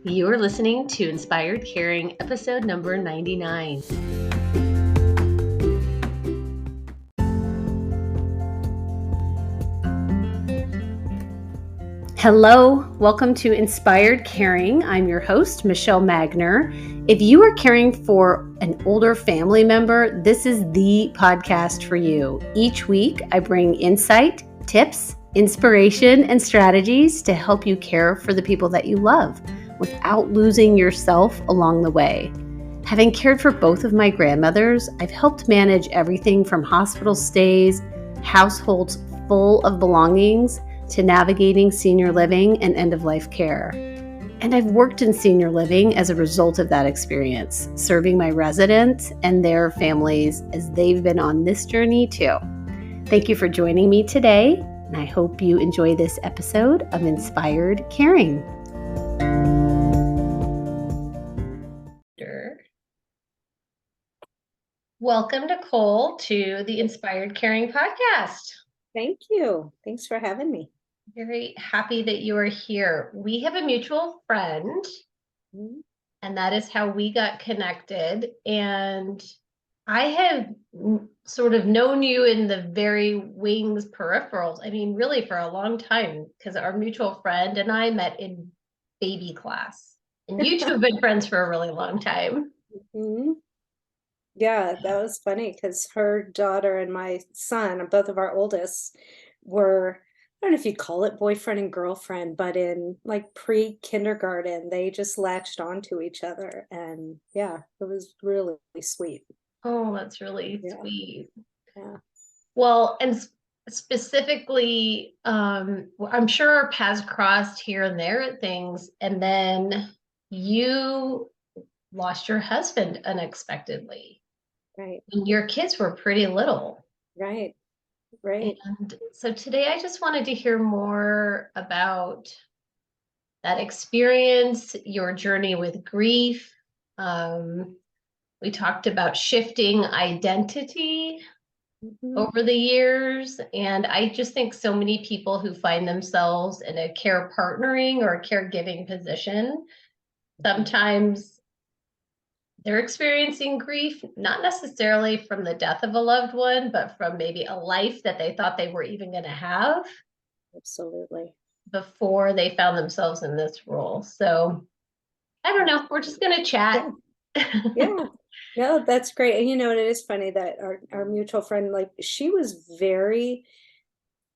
You are listening to Inspired Caring, episode number 99. Hello, welcome to Inspired Caring. I'm your host, Michelle Magner. If you are caring for an older family member, this is the podcast for you. Each week, I bring insight, tips, inspiration, and strategies to help you care for the people that you love without losing yourself along the way. Having cared for both of my grandmothers, I've helped manage everything from hospital stays, households full of belongings, to navigating senior living and end-of-life care. And I've worked in senior living as a result of that experience, serving my residents and their families as they've been on this journey too. Thank you for joining me today, and I hope you enjoy this episode of Inspired Caring. Welcome, Nicole, to the Inspired Caring podcast. Thank you. Thanks for having me. Very happy that you are here. We have a mutual friend, and that is how we got connected. And I have sort of known you in the very wings peripherals. I mean, really for a long time, because our mutual friend and I met in baby class. And you two have been friends for a really long time. Mm-hmm. Yeah, that was funny because her daughter and my son, both of our oldest, were, I don't know if you call it boyfriend and girlfriend, but in like pre-kindergarten, they just latched onto each other. And yeah, it was really sweet. Oh, that's really sweet. Yeah. Well, and specifically, I'm sure our paths crossed here and there at things, and then you lost your husband unexpectedly. Right. And your kids were pretty little. Right. And so today I just wanted to hear more about that experience, your journey with grief. We talked about shifting identity over the years. And I just think so many people who find themselves in a care partnering or a caregiving position, sometimes they're experiencing grief, not necessarily from the death of a loved one, but from maybe a life that they thought they were even going to have. Absolutely. Before they found themselves in this role. So I don't know. We're just going to chat. Yeah. No, that's great. And it is funny that our mutual friend, like, she was very,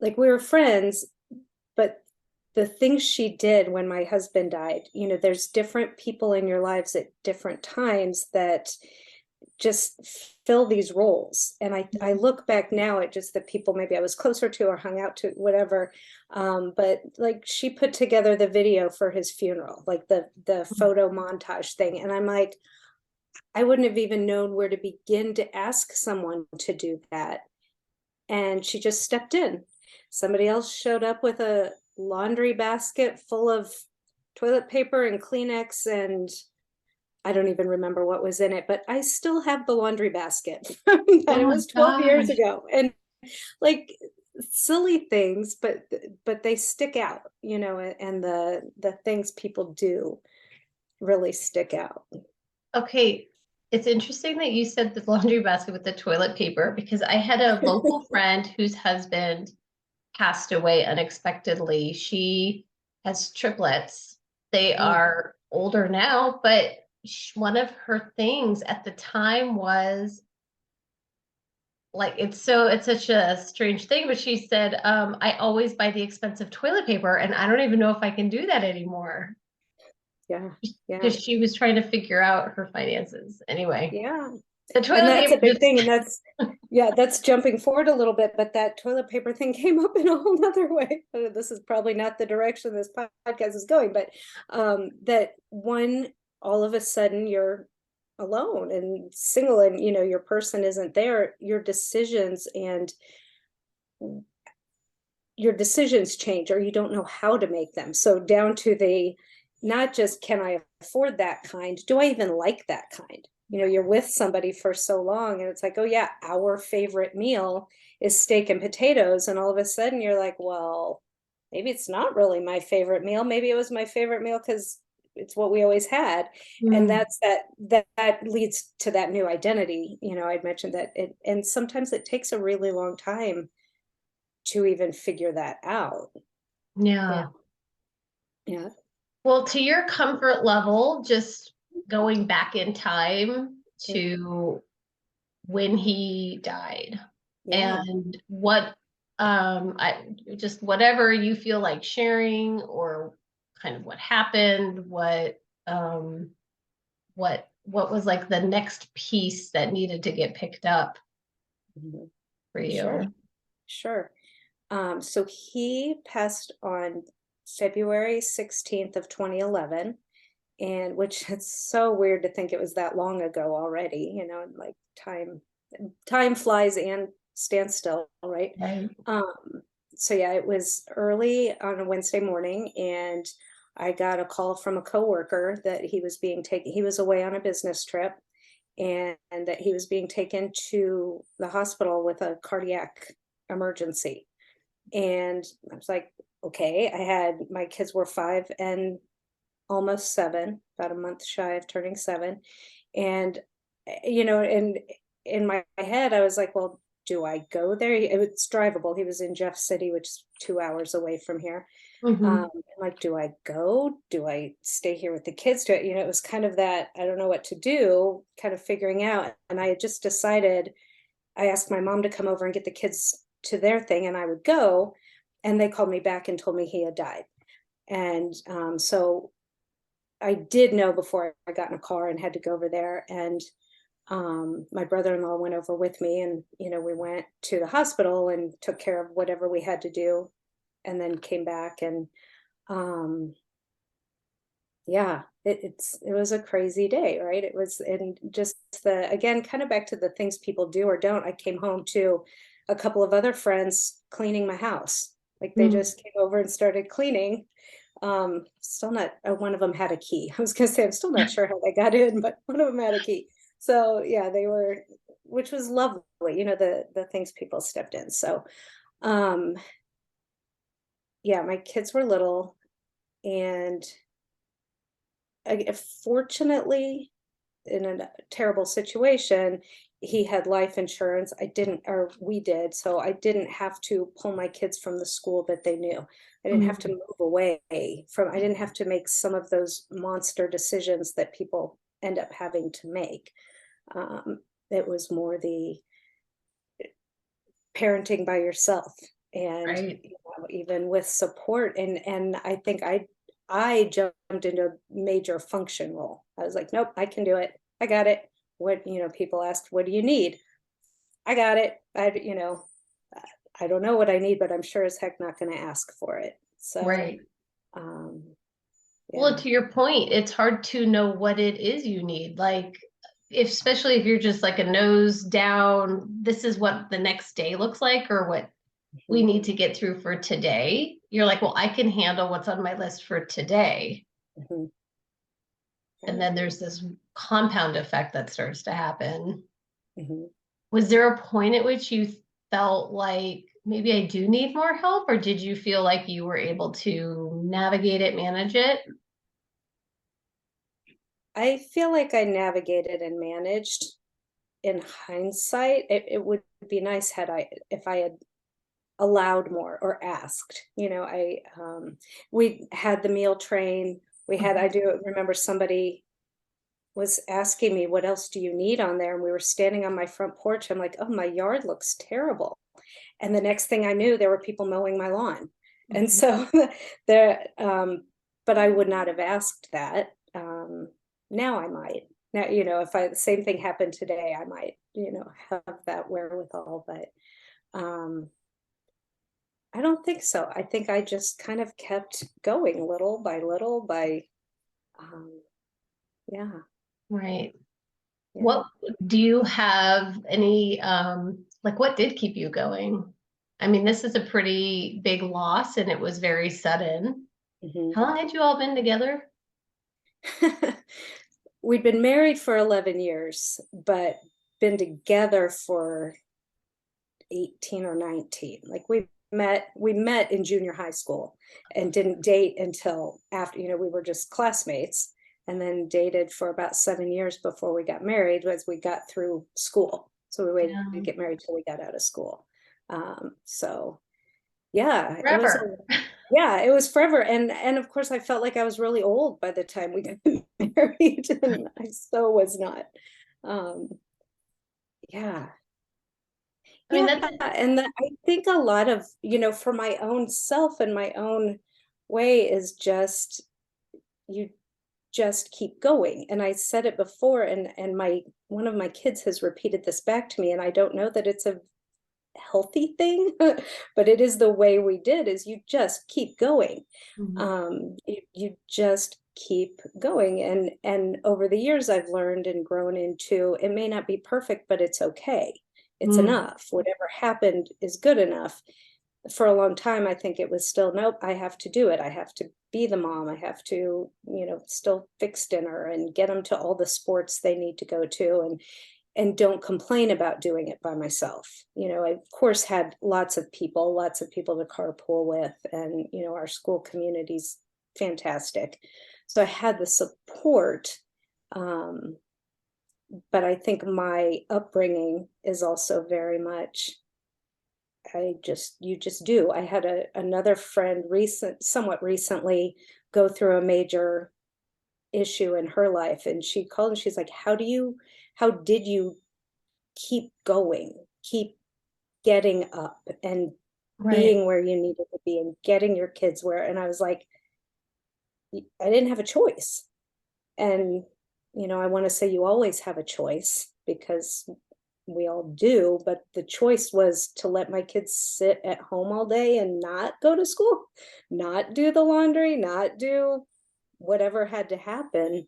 like, we were friends, but the things she did when my husband died, there's different people in your lives at different times that just fill these roles. And I look back now at just the people maybe I was closer to or hung out to, whatever. But like, she put together the video for his funeral, like the photo montage thing. And I'm like, I wouldn't have even known where to begin to ask someone to do that. And she just stepped in. Somebody else showed up with a laundry basket full of toilet paper and Kleenex, and I don't even remember what was in it, but I still have the laundry basket. It was 12 years ago. And like, silly things, but they stick out, and the things people do really stick out. Okay. It's interesting that you said the laundry basket with the toilet paper, because I had a local friend whose husband passed away unexpectedly. She has triplets. They are older now, but one of her things at the time was like, it's such a strange thing, but she said, I always buy the expensive toilet paper, and I don't even know if I can do that anymore. Yeah. Because she was trying to figure out her finances. Anyway. Yeah. The toilet and that's paper a big thing. And that's jumping forward a little bit, but that toilet paper thing came up in a whole nother way. This is probably not the direction this podcast is going, but that all of a sudden you're alone and single, and your person isn't there. Your decisions change, or you don't know how to make them. So down to the, not just can I afford that kind, do I even like that kind? You're with somebody for so long, and it's like, oh yeah, our favorite meal is steak and potatoes. And all of a sudden you're like, well, maybe it's not really my favorite meal. Maybe it was my favorite meal because it's what we always had. And Mm. that leads to that new identity. I'd mentioned that and sometimes it takes a really long time to even figure that out. Yeah. Yeah. Yeah. Well, to your comfort level, just going back in time to when he died Yeah. and what I just whatever you feel like sharing or kind of what happened, um what was like the next piece that needed to get picked up Mhm. for Sure. you. Sure. So he passed on February 16th of 2011, and which it's so weird to think it was that long ago already, and like time flies and stands still, right? Right. So yeah, it was early on a Wednesday morning, and I got a call from a coworker that he was away on a business trip, and that he was being taken to the hospital with a cardiac emergency. And I was like, okay. My kids were 5 and almost 7, about a month shy of turning 7. And, and in my head, I was like, well, do I go there? It's drivable. He was in Jeff City, which is 2 hours away from here. Mm-hmm. I'm like, do I go? Do I stay here with the kids? It was kind of that, I don't know what to do, kind of figuring out. And I had just decided, I asked my mom to come over and get the kids to their thing, and I would go. And they called me back and told me he had died. And so I did know before I got in a car and had to go over there. And my brother-in-law went over with me, and we went to the hospital and took care of whatever we had to do, and then came back. And um, yeah, it was a crazy day, right? It was, and just the again, kind of back to the things people do or don't. I came home to a couple of other friends cleaning my house. Like they Mm. just came over and started cleaning. Still not, one of them had a key. I was gonna say, I'm still not sure how they got in, but one of them had a key. So yeah, they were, which was lovely, the things people stepped in. So um, yeah, my kids were little, and fortunately, in a terrible situation, he had life insurance. I didn't, or we did, so I didn't have to pull my kids from the school that they knew. I didn't have to Mm. move away from, I didn't have to make some of those monster decisions that people end up having to make. Um, it was more the parenting by yourself, and Right. even with support. And I think I jumped into a major function role. I was like, nope, I can do it. I got it. What, people asked, what do you need? I got it. I don't know what I need, but I'm sure as heck not going to ask for it. So, Right. um, Well, yeah. to your point, it's hard to know what it is you need. Like, especially if you're just like a nose down, this is what the next day looks like, or what we Mhm, need to get through for today. You're like, well, I can handle what's on my list for today. mhm, And right, then there's this compound effect that starts to happen. mhm. Was there a point at which you felt like maybe I do need more help, or did you feel like you were able to navigate it, manage it? I feel like I navigated and managed. In hindsight, it would be nice if I had allowed more or asked. We had the meal train. I Mhm. do remember somebody was asking me, what else do you need on there? And we were standing on my front porch. I'm like, oh, my yard looks terrible. And the next thing I knew, there were people mowing my lawn. And Mhm. so there, but I would not have asked that. Now I might. Now, if the same thing happened today, I might, have that wherewithal. But um, I don't think so. I think I just kind of kept going little by, um, yeah, Right. yeah. What do you have any like what did keep you going? I mean, this is a pretty big loss and it was very sudden. Mhm. How long had you all been together? We'd been married for 11 years, but been together for 18 or 19. Like we've we met in junior high school and didn't date until after, we were just classmates, and then dated for about 7 years before we got married as we got through school. So we waited to Yeah. get married till we got out of school. So yeah, Forever. it was forever. And of course I felt like I was really old by the time we got married, and I so was not. Um, yeah. I mean, Yeah, that's and I think a lot of, for my own self and my own way is just, you just keep going. And I said it before, and my one of my kids has repeated this back to me, and I don't know that it's a healthy thing, but it is the way we did, is you just keep going. Mhm. You just keep going. And over the years I've learned and grown into, it may not be perfect, but it's okay. It's Mm. enough. Whatever happened is good enough. For a long time, I think it was still, nope, I have to do it. I have to be the mom. I have to, still fix dinner and get them to all the sports they need to go to, and don't complain about doing it by myself. I of course had lots of people to carpool with, and our school community's fantastic. So I had the support. Um, but I think my upbringing is also very much, you just do. I had another friend somewhat recently go through a major issue in her life, and she called and she's like, how did you keep going, keep getting up and Right. being where you needed to be and getting your kids where? And I was like, I didn't have a choice. And I want to say you always have a choice, because we all do, but the choice was to let my kids sit at home all day and not go to school, not do the laundry, not do whatever had to happen.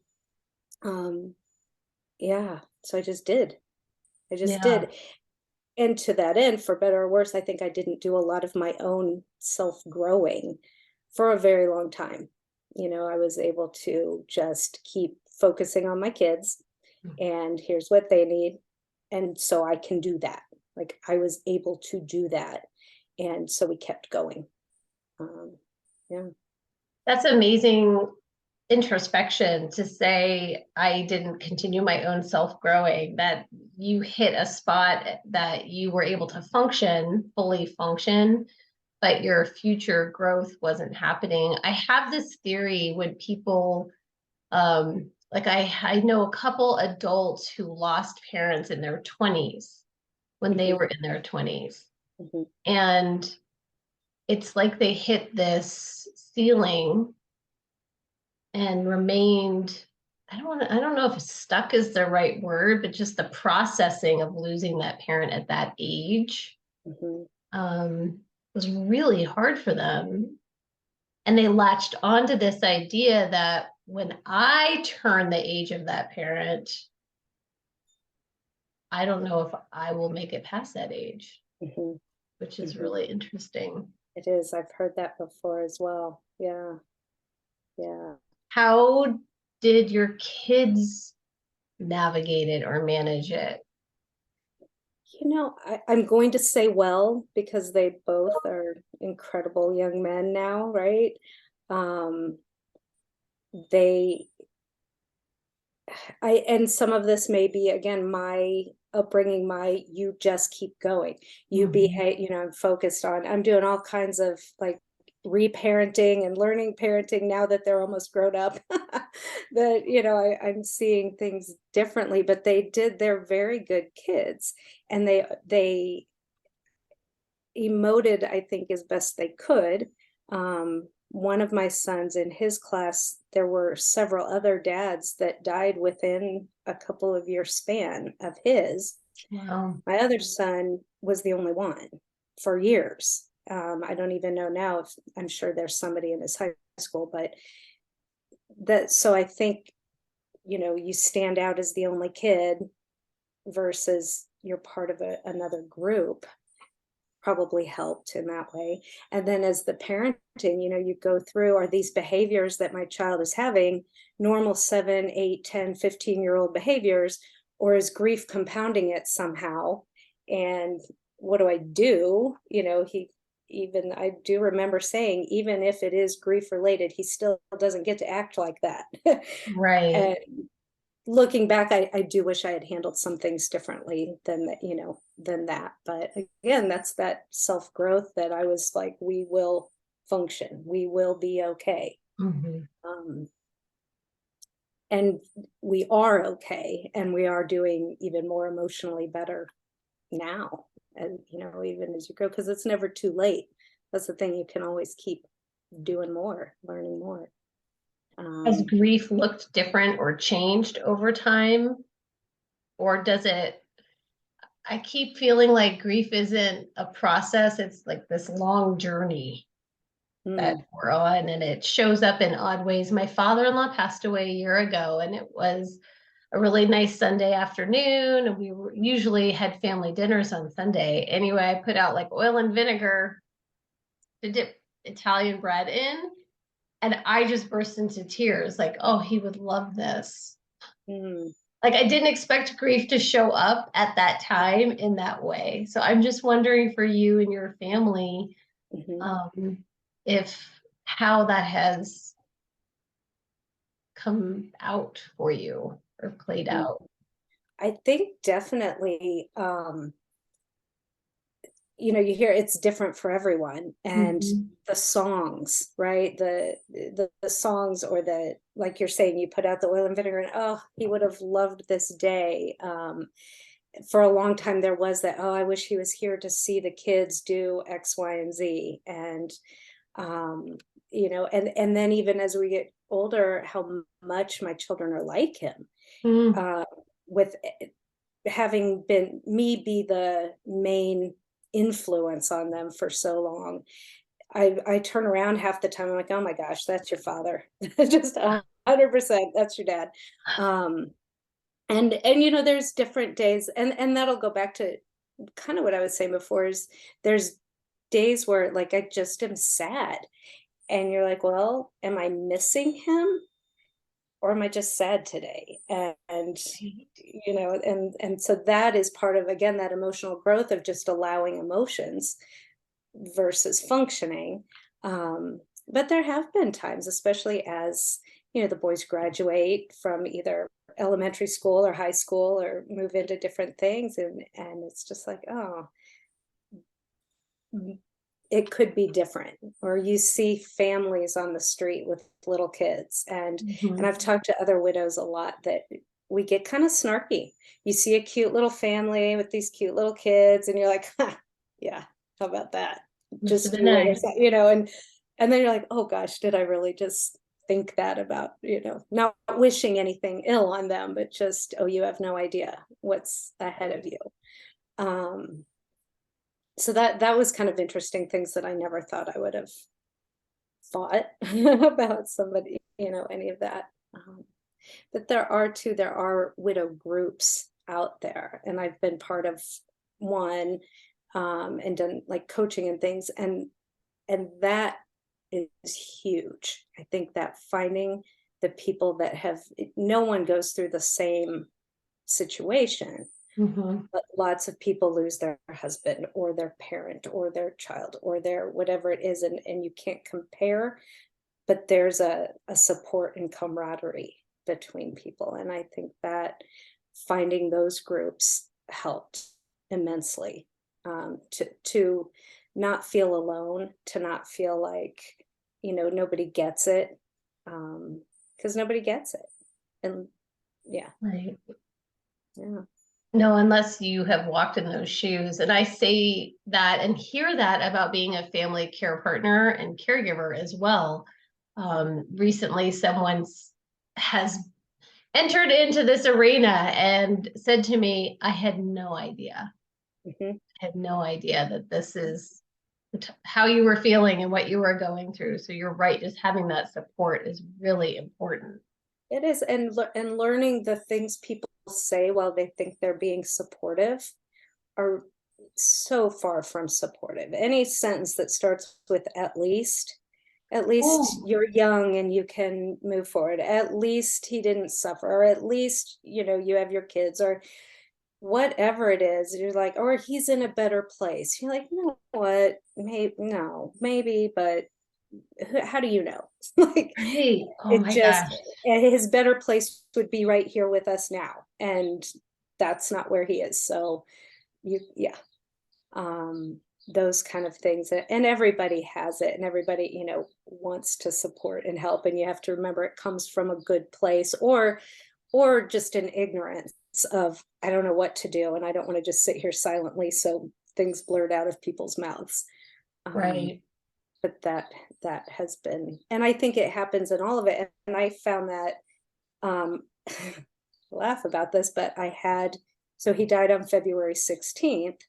um yeah, so I just did. I just Yeah. did. And to that end, for better or worse, I think I didn't do a lot of my own self growing for a very long time. I was able to just keep focusing on my kids, and here's what they need. And so I can do that. Like, I was able to do that. And so we kept going. Um, yeah. That's amazing introspection to say I didn't continue my own self-growing, that you hit a spot that you were able to fully function, but your future growth wasn't happening. I have this theory when people, like I know a couple adults who lost parents in their 20s when they Mhm, were in their 20s. mhm, And it's like they hit this ceiling and remained, I don't know if stuck is the right word, but just the processing of losing that parent at that age mhm. um, was really hard for them. And they latched onto this idea that when I turn the age of that parent, I don't know if I will make it past that age, Mhm, which is mhm. really interesting. It is. I've heard that before as well. Yeah. Yeah. How did your kids navigate it or manage it? I'm going to say well, because they both are incredible young men now, right? Um, they, and some of this may be, again, my upbringing, you just keep going. You Mhm. behave, I'm doing all kinds of like reparenting and learning parenting now that they're almost grown up. That, I'm seeing things differently, but they're very good kids, and they emoted, I think, as best they could. One of my sons, in his class, there were several other dads that died within a couple of year span of his. Wow. My other son was the only one for years. I don't even know now if, I'm sure there's somebody in his high school, but so I think, you stand out as the only kid versus you're part of another group, probably helped in that way. And then as the parenting, you go through, are these behaviors that my child is having normal 7, 8, 10, 15-year-old behaviors, or is grief compounding it somehow? And what do I do? even I do remember saying, even if it is grief related, he still doesn't get to act like that. Right. And looking back, I do wish I had handled some things differently than that, than that. But again, that's that self-growth that I was like, we will function, we will be okay. Mhm. And we are okay, and we are doing even more emotionally better now. And even as you grow, because it's never too late. That's the thing, you can always keep doing more, learning more. Has um grief looked different or changed over time? Or does it, I keep feeling like grief isn't a process, it's like this long journey that mm, we're on, and it shows up in odd ways. My father-in-law passed away a year ago, and it was a really nice Sunday afternoon, and usually had family dinners on Sunday. Anyway, I put out like oil and vinegar to dip Italian bread in, and I just burst into tears like, oh, he would love this. mm, Like, I didn't expect grief to show up at that time in that way. So I'm just wondering for you and your family, mhm, um, if how that has come out for you or played mm. out. I think definitely, you hear it's different for everyone. And Mhm. the songs, right, the songs, or the, like you're saying, you put out the oil and vinegar, and oh, he would have loved this day. For a long time there was that, oh, I wish he was here to see the kids do X, Y, and Z. And um and then even as we get older, how much my children are like him, Mm. uh with having been me be the main influence on them for so long. I turn around half the time, I'm like, oh my gosh, that's your father. Just 100%, that's your dad. um and there's different days, and that'll go back to kind of what I was saying before, is there's days where, like, I just am sad, and you're like, well, am I missing him, or am I just sad today? And so that is part of, again, that emotional growth of just allowing emotions versus functioning. But there have been times, especially as the boys graduate from either elementary school or high school, or move into different things, and it's just like, oh, it could be different. Or you see families on the street with little kids, and Mhm. I've talked to other widows a lot, that we get kind of snarky. You see a cute little family with these cute little kids, and you're like, huh, yeah, how about that? Must have Just been you wait a nice. second, and then you're like, oh gosh, did I really just think that about, not wishing anything ill on them, but just, oh, you have no idea what's ahead of you. um so that was kind of interesting, things that I never thought I would have thought about somebody, any of that. But there are widow groups out there, and I've been part of one, and done like coaching and things, and that is huge. I think that finding the people that have, no one goes through the same situation, Mhm. but lots of people lose their husband or their parent or their child or their whatever it is, and you can't compare, but there's a support and camaraderie between people. And I think that finding those groups helped immensely, to not feel alone, to not feel like, nobody gets it, because nobody gets it. And yeah, Right. yeah. No, unless you have walked in those shoes. And I say that and hear that about being a family care partner and caregiver as well. Recently, someone has entered into this arena and said to me, I had no idea. Mhm. I had no idea that this is how you were feeling and what you were going through. So you're right, just having that support is really important. It is, and learning the things people say while they think they're being supportive are so far from supportive. Any sentence that starts with at least Oh, you're young and you can move forward. At least he didn't suffer, or at least, you have your kids, or whatever it is, you're like, or he's in a better place. You're like, you know what? Maybe, no, maybe, but how do you know? Like, Right. Oh it my just, gosh. his better place would be right here with us now. And that's not where he is. So yeah. Um, those kind of things. And everybody has it, and everybody, wants to support and help. And you have to remember it comes from a good place, or just an ignorance of, I don't know what to do, and I don't want to just sit here silently so things blurt out of people's mouths. Um, Right. but that has been, and I think it happens in all of it. And I found that, um laugh about this, but so he died on February 16th.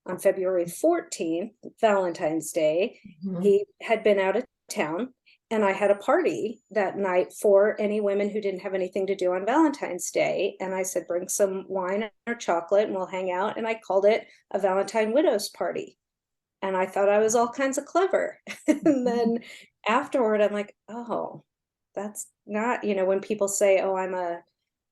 On February 14th, Valentine's Day, Mhm. he had been out of town, and I had a party that night for any women who didn't have anything to do on Valentine's Day. And I said, bring some wine or chocolate and we'll hang out. And I called it a Valentine Widows Party. And I thought I was all kinds of clever. And Mhm. then afterward, I'm like, oh, that's not, when people say, oh, I'm a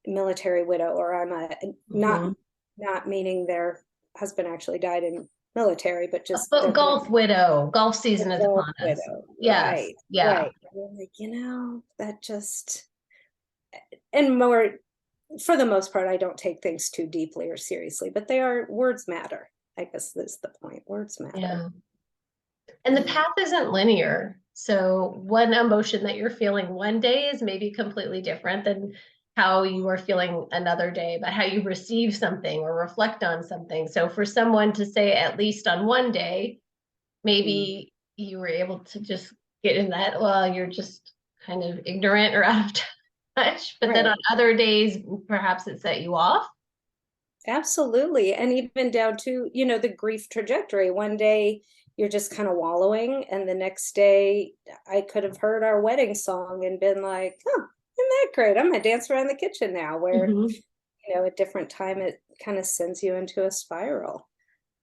military widow, or I'm a, not Mhm. not meaning their husband actually died in military, but just But they're kind of golf widow, golf a season is golf upon us. widow. Yes. Right, Yeah. right. And I'm like, that just, and more, for the most part, I don't take things too deeply or seriously, but words matter. I guess is the point. Words matter. Yeah. And the Yeah. path isn't linear. So one emotion that you're feeling one day is maybe completely different than how you are feeling another day, but how you receive something or reflect on something. So for someone to say at least on one day, Mm. maybe you were able to just get in that, well, you're just kind of ignorant or out of touch. But then Right. on other days, perhaps it set you off. Absolutely. And even down to, the grief trajectory. One day you're just kind of wallowing, and the next day I could have heard our wedding song and been like, huh, isn't that great? I'm gonna dance around the kitchen now. Where, Mhm. at different time it kind of sends you into a spiral.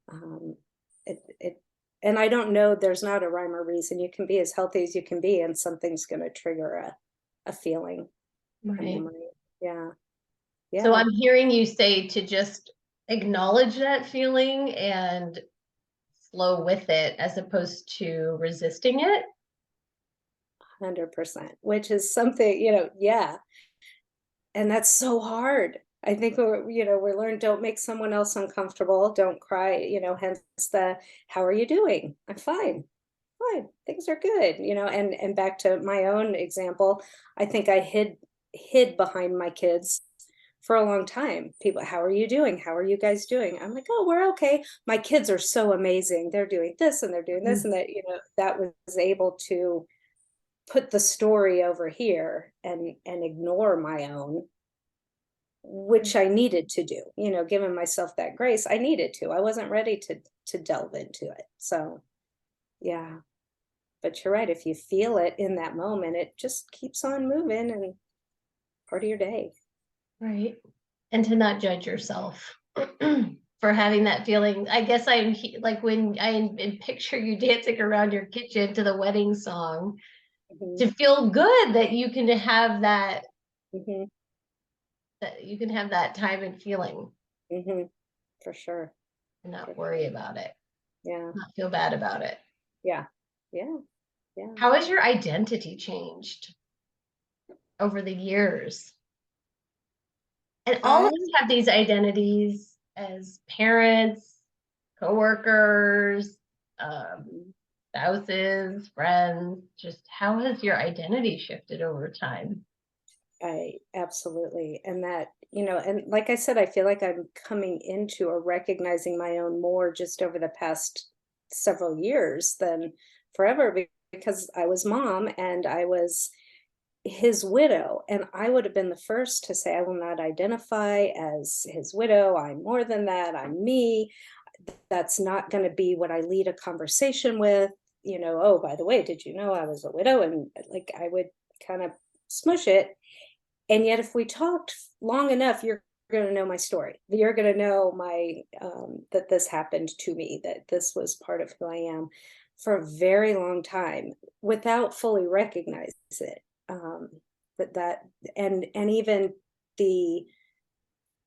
Um, it and I don't know, there's not a rhyme or reason. You can be as healthy as you can be, and something's gonna trigger a feeling, a Right. memory. Yeah. So Yeah. I'm hearing you say to just acknowledge that feeling and flow with it as opposed to resisting it. 100%, which is something, yeah. And that's so hard. I think we're learned, don't make someone else uncomfortable, don't cry, hence the, how are you doing? I'm fine. Fine. Things are good, and back to my own example, I think I hid behind my kids for a long time. People, how are you doing? How are you guys doing? I'm like, oh, we're okay. My kids are so amazing. They're doing this and they're doing this Mhm. and that, that was able to put the story over here and ignore my own, which I needed to do, giving myself that grace. I needed to. I wasn't ready to delve into it. So, yeah. But you're right, if you feel it in that moment, it just keeps on moving and part of your day. Right. And to not judge yourself for having that feeling. I guess like when picture you dancing around your kitchen to the wedding song Mhm, to feel good that you can have mhm, that time and feeling mhm, for sure, and for not worry sure. about it, Yeah, not feel bad about it. yeah, yeah, yeah. How has your identity changed over the years? And all I of us have these identities as parents, coworkers, um, mhm, spouses, friends. Just how has your identity shifted over time? I absolutely, and that, and like I said, I feel like I'm coming into or recognizing my own more just over the past several years than forever, because I was mom and I was his widow, and I would have been the first to say, I will not identify as his widow. I'm more than that. I'm me. That's not going to be what I lead a conversation with. Oh, by the way, did you know I was a widow? And like I would kind of smush it. And yet, if we talked long enough, you're going to know my story. You're going to know my, that this happened to me, that this was part of who I am for a very long time without fully recognize it. Um, that and even the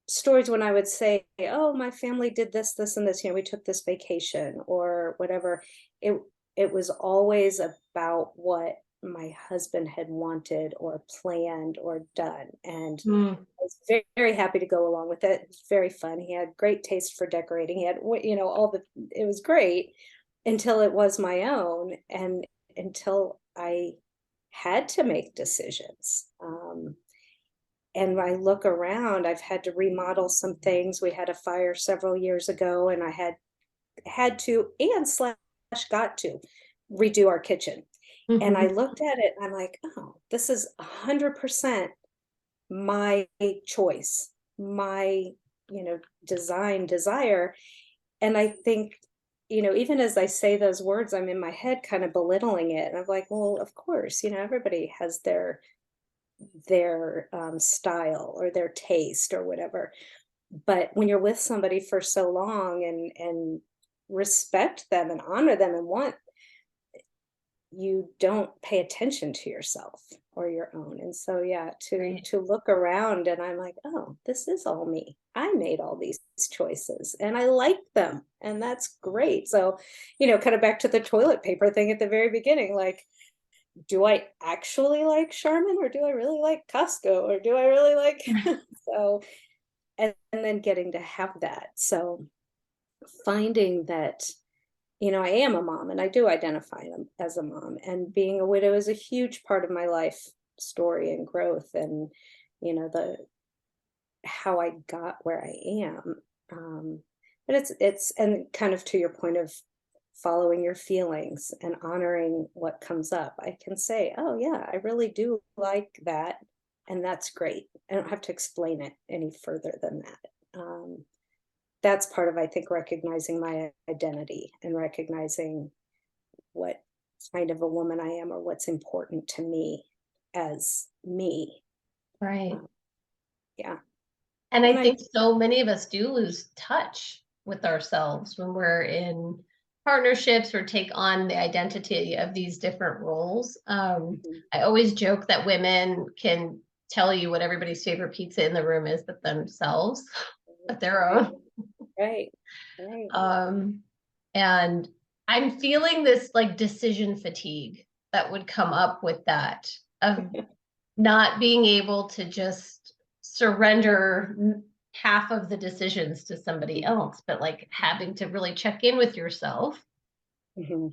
stories when I would say, oh, my family did this, this, and this, we took this vacation or whatever. It it was always about what my husband had wanted or planned or done. And Mm. I was very, very happy to go along with it. It was very fun. He had great taste for decorating. He had, all it was great until it was my own and until I had to make decisions. And I look around, I've had to remodel some things. We had a fire several years ago, and I had to and slash got to redo our kitchen. And I Mhm. looked at it and I'm like, oh, this is 100% my choice, my, design, desire. And I think, even as I say those words, I'm in my head kind of belittling it. And I'm like, well, of course, everybody has their style or their taste or whatever. But when you're with somebody for so long and respect them and honor them and want, you don't pay attention to yourself or your own. And so yeah, to Right. to look around and I'm like, oh, this is all me. I made all these choices and I like them. And that's great. So, kind of back to the toilet paper thing at the very beginning, like, do I actually like Charmin or do I really like Costco or do I really like so and then getting to have that. So finding that, I am a mom and I do identify as a mom, and being a widow is a huge part of my life story and growth and the how I got where I am. But it's and kind of to your point of following your feelings and honoring what comes up. I can say, oh yeah, I really do like that. And that's great. I don't have to explain it any further than that. That's part of, I think, recognizing my identity and recognizing what kind of a woman I am or what's important to me as me. Right. Uh, yeah. And I And I, think so many of us do lose touch with ourselves when we're in partnerships or take on the identity of these different roles. mhm, I always joke that women can tell you what everybody's favorite pizza in the room is but themselves, but their right, own. right, right. Um, and I'm feeling this like decision fatigue that would come up with that of not being able to just surrender half of the decisions to somebody else, but like having to really check in with yourself Mhm.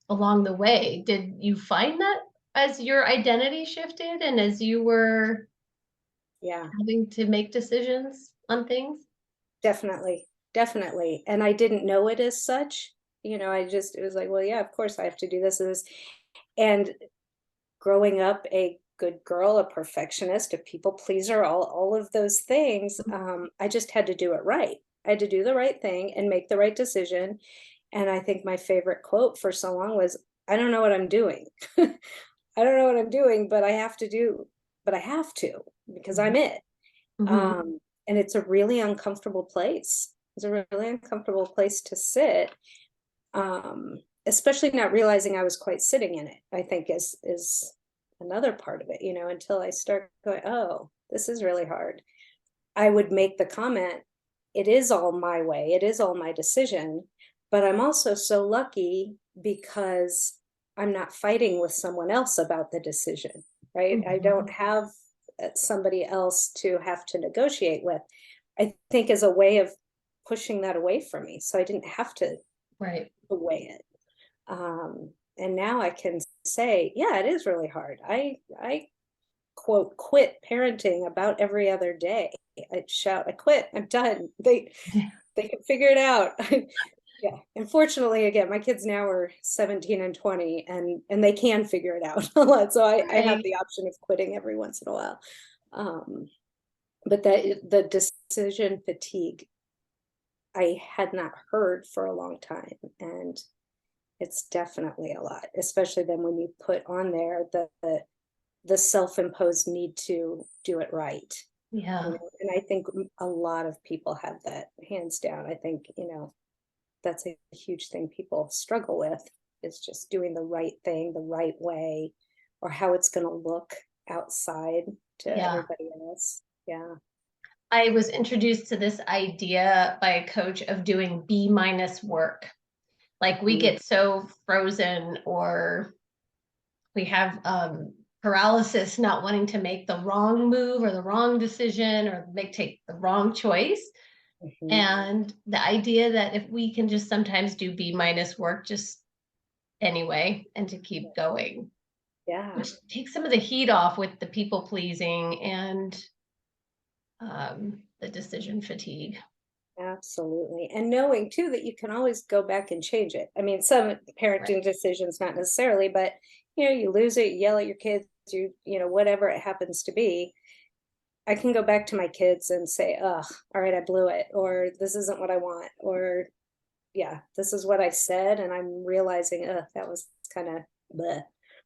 along the way. Did you find that as your identity shifted and as you were Yeah, having to make decisions on things? definitely, definitely. And I didn't know it as such. It was like, well, yeah, of course I have to do this and this. And growing up a good girl, a perfectionist, a people pleaser, all of those things, I just had to do it right. I had to do the right thing and make the right decision. And I think my favorite quote for so long was, I don't know what I'm doing. I don't know what I'm doing, but I have to because I'm it. Mm-hmm. Um, and it's a really uncomfortable place. It's a really uncomfortable place to sit. Especially not realizing I was quite sitting in it, I think is another part of it, until I start going, oh, this is really hard. I would make the comment, it is all my way, it is all my decision, but I'm also so lucky because I'm not fighting with someone else about the decision, right? I don't Mm-hmm. have somebody else to have to negotiate with. I think as a way of pushing that away from me. So I didn't have to Right. weigh it. And now I can say, yeah, it is really hard. I quote quit parenting about every other day. I shout, I quit, I'm done. They can figure it out. Yeah. Unfortunately, again, my kids now are 17 and 20 and they can figure it out a lot. So I have Right. the option of quitting every once in a while. Um, but that the decision fatigue I had not heard for a long time. And it's definitely a lot, especially then when you put on there the self-imposed need to do it right. Yeah. And I think a lot of people have that, hands down. I think, that's a huge thing people struggle with, is just doing the right thing the right way, or how it's going to look outside to Yeah. everybody else. Yeah. I was introduced to this idea by a coach of doing B minus work. Like we get so frozen, or we have paralysis, not wanting to make the wrong move or the wrong decision or take the wrong choice. And the idea that if we can just sometimes do B minus work just anyway and to keep going, which takes some of the heat off with the people pleasing and the decision fatigue. Absolutely. And knowing too that you can always go back and change it. I mean, some parenting decisions, not necessarily, but you lose it, you yell at your kids, whatever it happens to be. I can go back to my kids and say, "Ugh, all right, I blew it," or "This isn't what I want," or "Yeah, this is what I said," and I'm realizing, that was kind of bleh.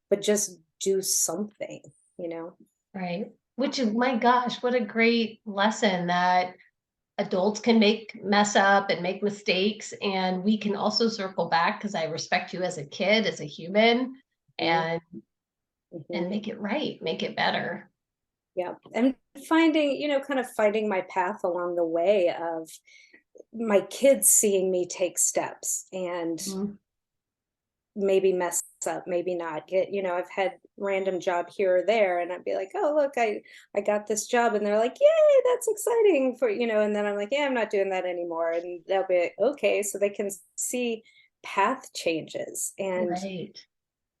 But just do something, Right. Which is, my gosh, what a great lesson that adults can mess up and make mistakes, and we can also circle back because I respect you as a kid, as a human, and make it right, make it better. Yeah. And finding, kind of finding my path along the way of my kids seeing me take steps and maybe mess up, maybe not get, I've had random job here or there, and I'd be like, "Oh, look, I got this job," and they're like, "Yay, that's exciting for," and then I'm like, "Yeah, I'm not doing that anymore." And they'll be like, "Okay," so they can see path changes and Right.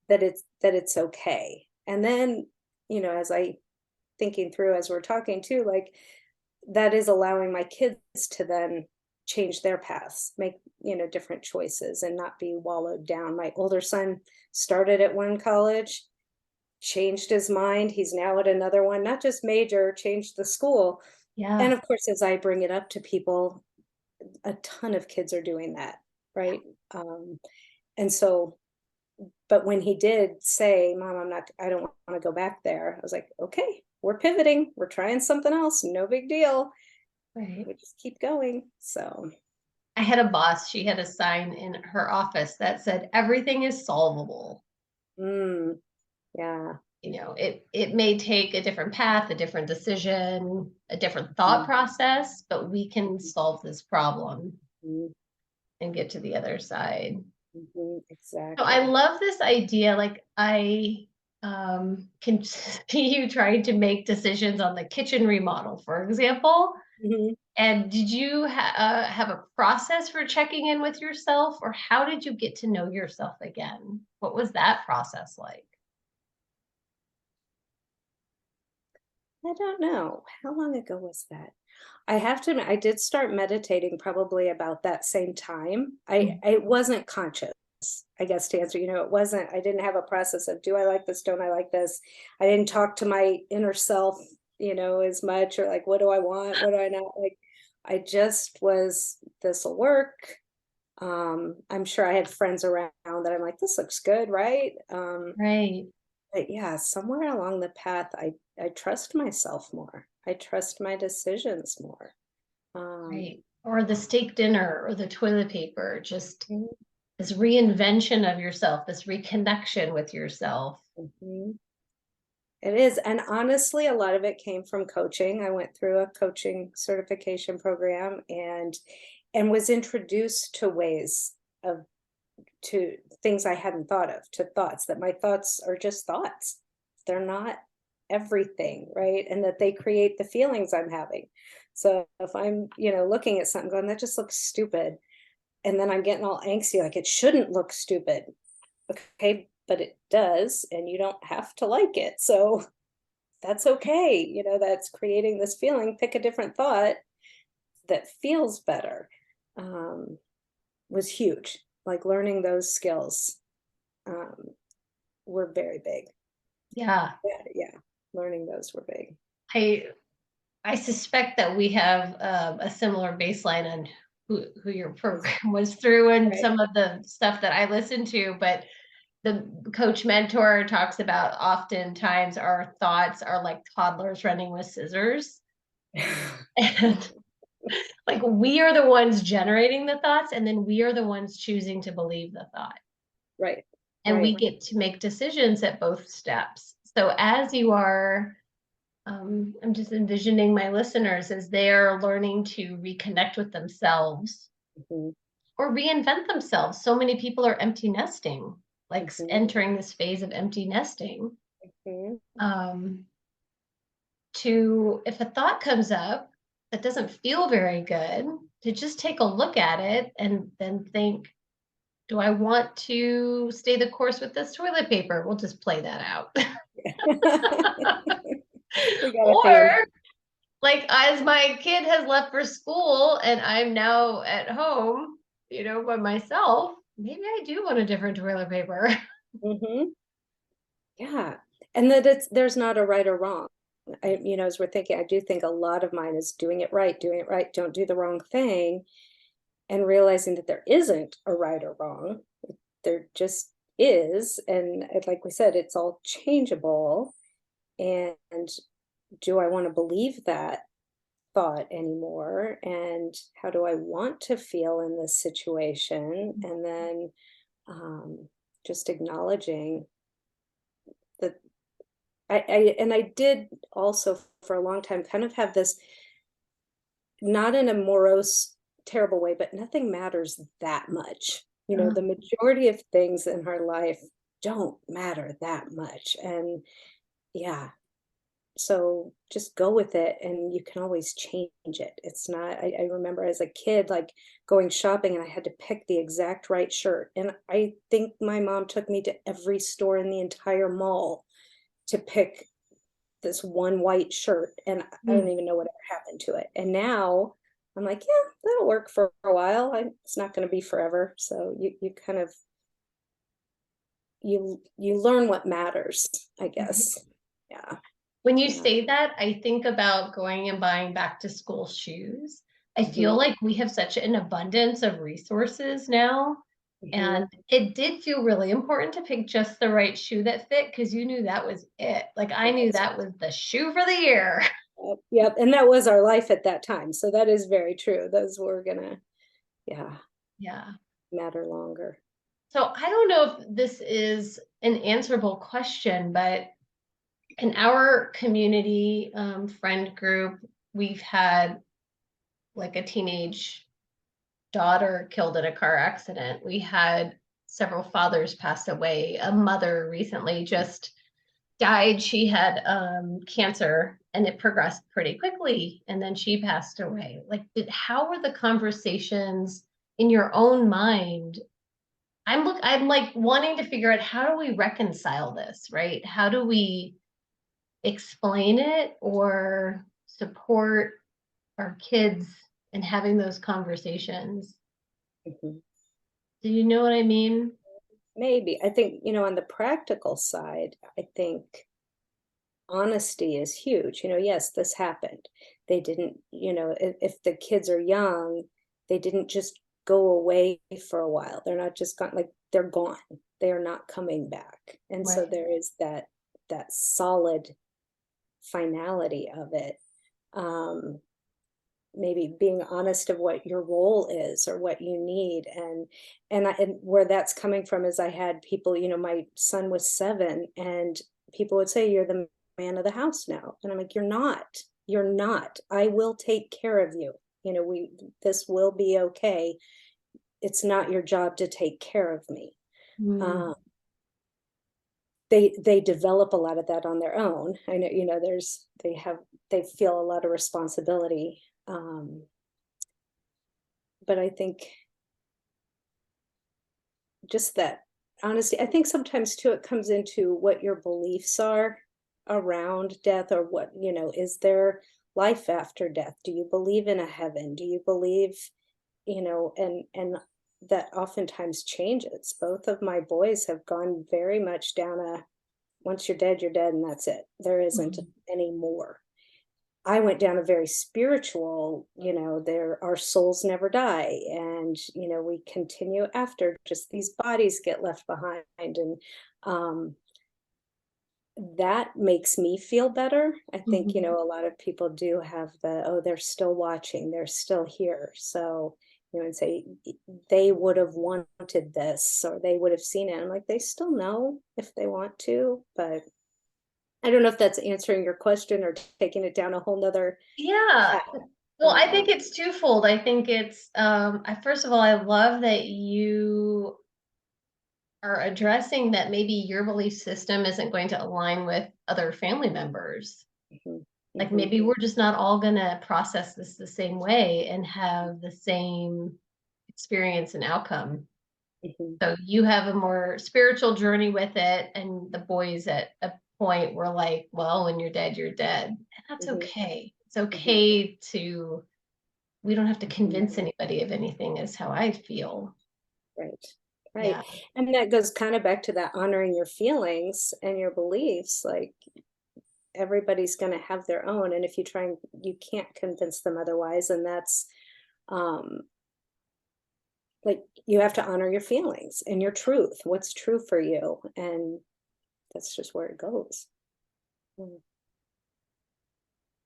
that it's okay. And then, as I thinking through as we're talking too, like that is allowing my kids to then change their paths, make, different choices and not be wallowed down. My older son started at one college, changed his mind. He's now at another one, not just major, changed the school. And Yeah. of course, as I bring it up to people, a ton of kids are doing that, right? And so, but when he did say, "Mom, I don't want to go back there," I was like, "Okay, we're pivoting. We're trying something else. No big deal. Right. We just keep going." So, I had a boss, she had a sign in her office that said, "Everything is solvable." yeah. It may take a different path, a different decision, a different thought process, but we can solve this problem Mhm, and get to the other side. So I exactly. love this idea. Like I can see you trying to make decisions on the kitchen remodel, for example. Mhm. And did you have a process for checking in with yourself, or how did you get to know yourself again? What was that process like? I don't know. How long ago was that? I have to admit, I did start meditating probably about that same time. I wasn't conscious, I guess, to answer, it wasn't, I didn't have a process of, do I like this? Don't I like this? I didn't talk to my inner self, as much, or like, what do I want? What do I not like? I just was, this will work. I'm sure I had friends around that I'm like, this looks good, right? Right, But yeah, somewhere along the path, I trust myself more. I trust my decisions more. Um, right. Or the steak dinner or the toilet paper, just mhm, this reinvention of yourself, this reconnection with yourself. mhm. It is, and honestly, a lot of it came from coaching. I went through a coaching certification program and was introduced to ways of to things I hadn't thought of, to thoughts that my thoughts are just thoughts. They're not everything, right? And that they create the feelings I'm having. So if I'm, looking at something going, that just looks stupid, and then I'm getting all angsty, like it shouldn't look stupid. Okay, but it does, and you don't have to like it. So that's okay. That's creating this feeling. Pick a different thought that feels better. Um, was huge. Like learning those skills um, were very big. Yeah. Yeah, yeah. Learning those were big. I I suspect that we have a similar baseline on who your program was through and Right. some of the stuff that I listened to, but the coach mentor talks about oftentimes our thoughts are like toddlers running with scissors. And like we are the ones generating the thoughts, and then we are the ones choosing to believe the thought. Right. And we Right. get to make decisions at both steps. So as you are I'm just envisioning my listeners as they're learning to reconnect with themselves Mhm. or reinvent themselves. So many people are empty nesting, like Mhm. entering this phase of empty nesting. Mhm. Um, to, if a thought comes up that doesn't feel very good, to just take a look at it and then think, do I want to stay the course with this toilet paper? We'll just play that out. We got a Or few. like as my kid has left for school and I'm now at home, by myself, maybe I do want a different toilet paper. Mhm. Yeah. And that there's not a right or wrong. As we're thinking, I do think a lot of mine is doing it right, don't do the wrong thing, and realizing that there isn't a right or wrong. There just is. And like we said, it's all changeable. And do I want to believe that thought anymore? And how do I want to feel in this situation? And then um, just acknowledging that I did also for a long time kind of have this, not in a morose, terrible way, but nothing matters that much. The majority of things in our life don't matter that much. And yeah, so just go with it and you can always change it. It's not, I remember as a kid, like going shopping and I had to pick the exact right shirt. And I think my mom took me to every store in the entire mall to pick this one white shirt, and I don't even know whatever happened to it. And now I'm like, yeah, that'll work for a while. It's not going to be forever. So you kind of you learn what matters, I guess. Yeah. When you Yeah. say that, I think about going and buying back to school shoes. I feel Hmm. like we have such an abundance of resources now. Hmm. And it did feel really important to pick just the right shoe that fit because you knew that was it. Like I knew Yes. that was the shoe for the year. Yep. Yep. And that was our life at that time. So that is very true. Those were gonna, yeah, Yeah. matter longer. So I don't know if this is an answerable question, but in our community friend group, we've had like a teenage daughter killed in a car accident. We had several fathers pass away. A mother recently just died. She had cancer and it progressed pretty quickly. And then she passed away. Like, how were the conversations in your own mind? I'm like wanting to figure out how do we reconcile this, right? How do we explain it or support our kids in having those conversations? Mhm. Do you know what I mean? Maybe. I think, on the practical side, I think honesty is huge. Yes, this happened. They didn't, if the kids are young, they didn't just go away for a while. They're not just gone, like they're gone. They are not coming back. And so Right. there is that solid finality of it. Um, maybe being honest of what your role is or what you need, and where that's coming from is I had people, my son was 7 and people would say, you're the man of the house now, and I'm like, you're not. I will take care of you. We this will be okay. It's not your job to take care of me. Mm. um, they develop a lot of that on their own. I know, they feel a lot of responsibility. But I think just that honesty. I think sometimes too it comes into what your beliefs are around death, or what, is there life after death? Do you believe in a heaven? Do you believe, and that oftentimes changes. Both of my boys have gone very much down a, once you're dead and that's it. There isn't Mhm. any more. I went down a very spiritual, there our souls never die, and we continue after, just these bodies get left behind. And um that makes me feel better. I think, Mhm. a lot of people do have the, oh, they're still watching, they're still here. So, and say they would have wanted this or they would have seen it. I'm like, they still know if they want to, but I don't know if that's answering your question or taking it down a whole nother Yeah. path. Well, I think it's twofold. I think it's first of all, I love that you are addressing that maybe your belief system isn't going to align with other family members. Mhm, Like mhm, maybe we're just not all gonna process this the same way and have the same experience and outcome. mhm, So you have a more spiritual journey with it, and the boys at a point were like, well, when you're dead, you're dead. And that's mhm, okay. It's mhm, okay to, we don't have to mhm. convince anybody of anything, is how I feel. Right. Right. Yeah. And that goes kind of back to that honoring your feelings and your beliefs. Like everybody's going to have their own. And if you try and you can't convince them otherwise. And that's um like you have to honor your feelings and your truth, what's true for you. And that's just where it goes. Mm.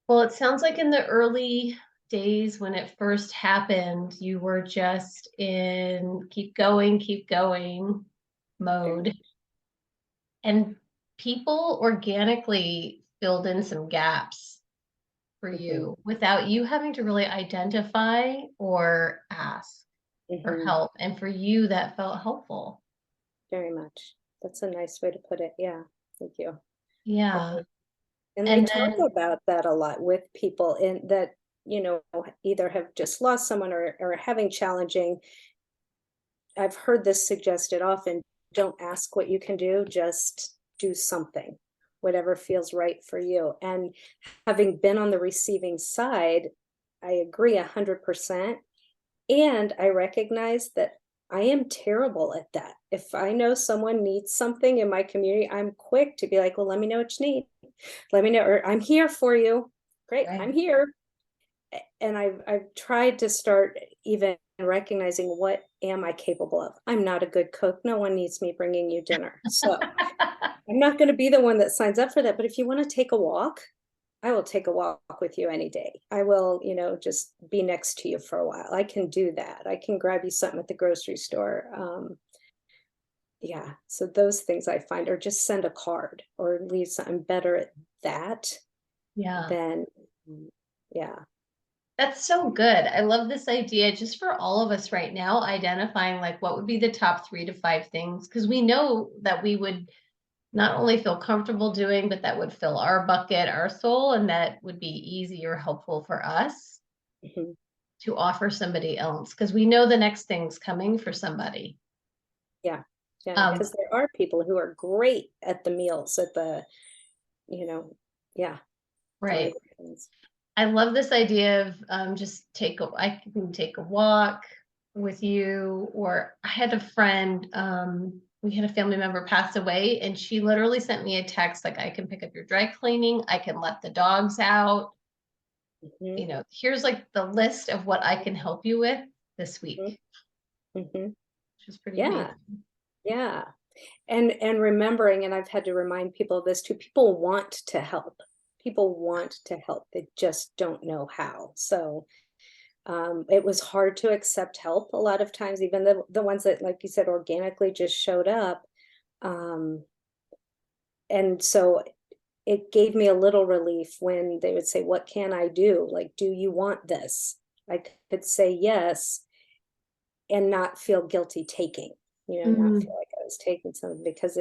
Well, it sounds like in the early days when it first happened, you were just in keep going Very mode. much. And people organically filled in some gaps for Hmm. you without you having to really identify or ask for Hmm. help. And for you, that felt helpful. Very much. That's a nice way to put it. Yeah. Thank you. Yeah. And I And talk then, about that a lot with people in that, either have just lost someone or having challenging. I've heard this suggested often, don't ask what you can do, just do something, whatever feels right for you. And having been on the receiving side, I agree 100%. And I recognize that I am terrible at that. If I know someone needs something in my community, I'm quick to be like, well, let me know what you need. Let me know, or I'm here for you. Great, right, I'm here. And I've tried to start even recognizing what am I capable of. I'm not a good cook. No one needs me bringing you dinner. So I'm not going to be the one that signs up for that. But if you want to take a walk, I will take a walk with you any day. I will, just be next to you for a while. I can do that. I can grab you something at the grocery store. Yeah. So those things I find, or just send a card or leave something better at that yeah. than, yeah. That's so good. I love this idea just for all of us right now, identifying like what would be the top 3 to 5 things, because we know that we would not only feel comfortable doing, but that would fill our bucket, our soul, and that would be easy or helpful for us Mhm. to offer somebody else, because we know the next thing's coming for somebody. Yeah. Yeah. Um, Because there are people who are great at the meals, at the, you know, yeah, right. delivery things. I love this idea of just I can take a walk with you, or I had a friend, we had a family member pass away, and she literally sent me a text like, I can pick up your dry cleaning, I can let the dogs out, Hmm. here's like the list of what I can help you with this week, Hmm. Hmm. which is pretty Yeah. amazing. Yeah. And remembering, and I've had to remind people of this too, people want to help. People want to help. They just don't know how. So it was hard to accept help a lot of times, even the ones that, like you said, organically just showed up. Um, and so it gave me a little relief when they would say, what can I do? Like, do you want this? I could say yes and not feel guilty taking, not Mm, feel like I was taking something because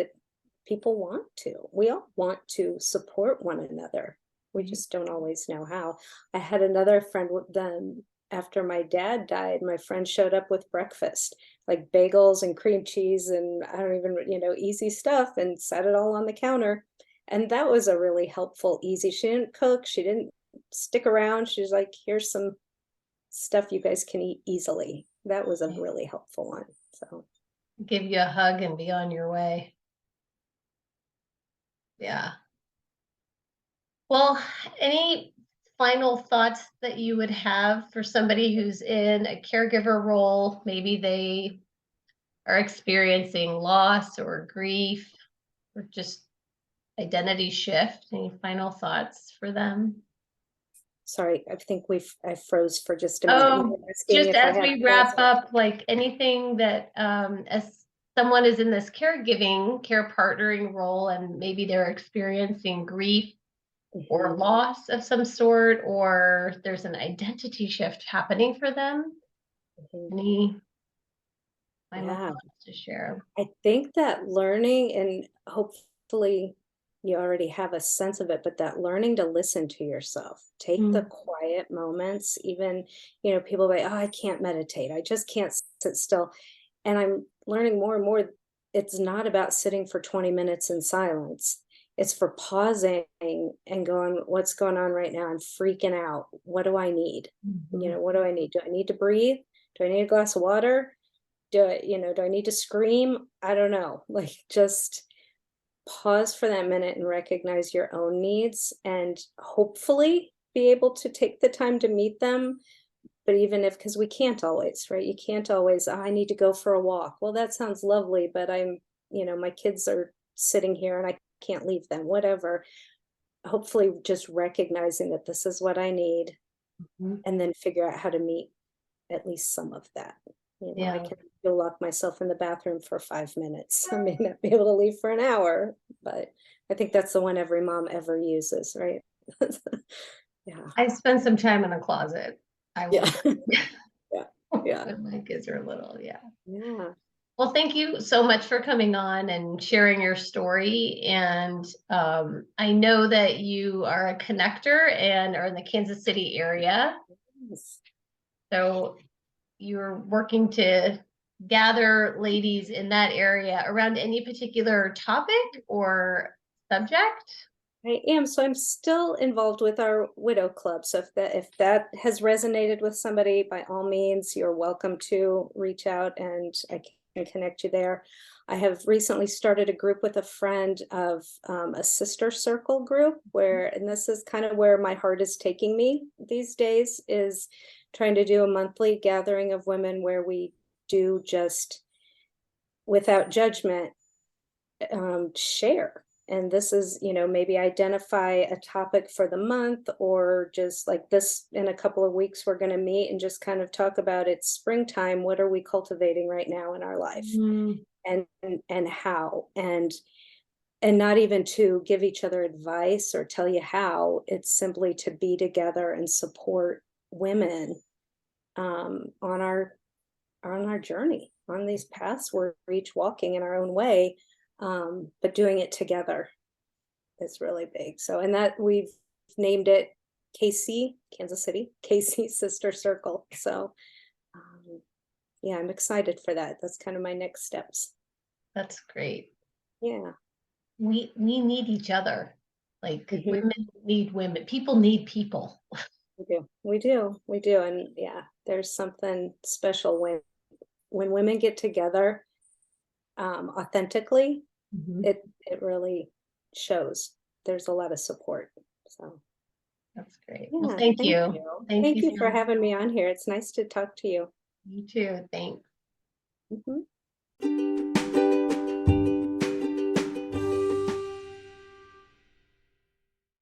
people want to. We all want to support one another. We right. just don't always know how. I had another friend with them after my dad died. My friend showed up with breakfast, like bagels and cream cheese and I don't even, easy stuff, and set it all on the counter. And that was a really helpful, easy. She didn't cook, she didn't stick around. She's like, here's some stuff you guys can eat easily. That was a Right. really helpful one. So Give you a hug and be on your way. Yeah. Well, any final thoughts that you would have for somebody who's in a caregiver role? Maybe they are experiencing loss or grief or just identity shift. Any final thoughts for them? sorry, I think I froze for just a minute. You Oh, were asking just if I as had we thoughts. wrap up, like anything that as someone is in this caregiving, care partnering role, and maybe they're experiencing grief or loss of some sort, or there's an identity shift happening for them. Any final thoughts to share? I think that learning, and hopefully you already have a sense of it, but that learning to listen to yourself, take the quiet moments, even, people say, oh, I can't meditate. I just can't sit still. And I'm learning more and more, it's not about sitting for 20 minutes in silence. It's for pausing and going, what's going on right now? I'm freaking out. What do I need? What do I need? Do I need to breathe? Do I need a glass of water? Do I need to scream? I don't know. Like, just pause for that minute and recognize your own needs, and hopefully be able to take the time to meet them. But even if, because we can't always, right? You can't always, I need to go for a walk. Well, that sounds lovely, but my kids are sitting here and I can't leave them, whatever. Hopefully just recognizing that this is what I need, and then figure out how to meet at least some of that. I can go lock myself in the bathroom for 5 minutes. I may not be able to leave for an hour, but I think that's the one every mom ever uses, right? I spend some time in the closet. Yeah. When my kids are little. Yeah. Well, thank you so much for coming on and sharing your story. And I know that you are a connector and are in the Kansas City area. So you're working to gather ladies in that area around any particular topic or subject? I am. So I'm still involved with our widow club. So if that has resonated with somebody, by all means, you're welcome to reach out and I can connect you there. I have recently started a group with a friend of a sister circle group and this is kind of where my heart is taking me these days, is trying to do a monthly gathering of women where we do, just without judgment, share. And this is, maybe identify a topic for the month, or just like this, in a couple of weeks, we're going to meet and just kind of talk about, it's springtime. What are we cultivating right now in our life? And how, and not even to give each other advice or tell you how. It's simply to be together and support women on our journey, on these paths we're each walking in our own way. But doing it together is really big. So, and that we've named it KC, Kansas City, KC Sister Circle. So, yeah, I'm excited for that. That's kind of my next steps. That's great. Yeah. We need each other. Like women need women. People need people. We do. And yeah, there's something special when women get together authentically. It really shows. There's a lot of support. So that's great. Yeah, well, thank you. Thank you for having me on here. It's nice to talk to you. You too. Thanks.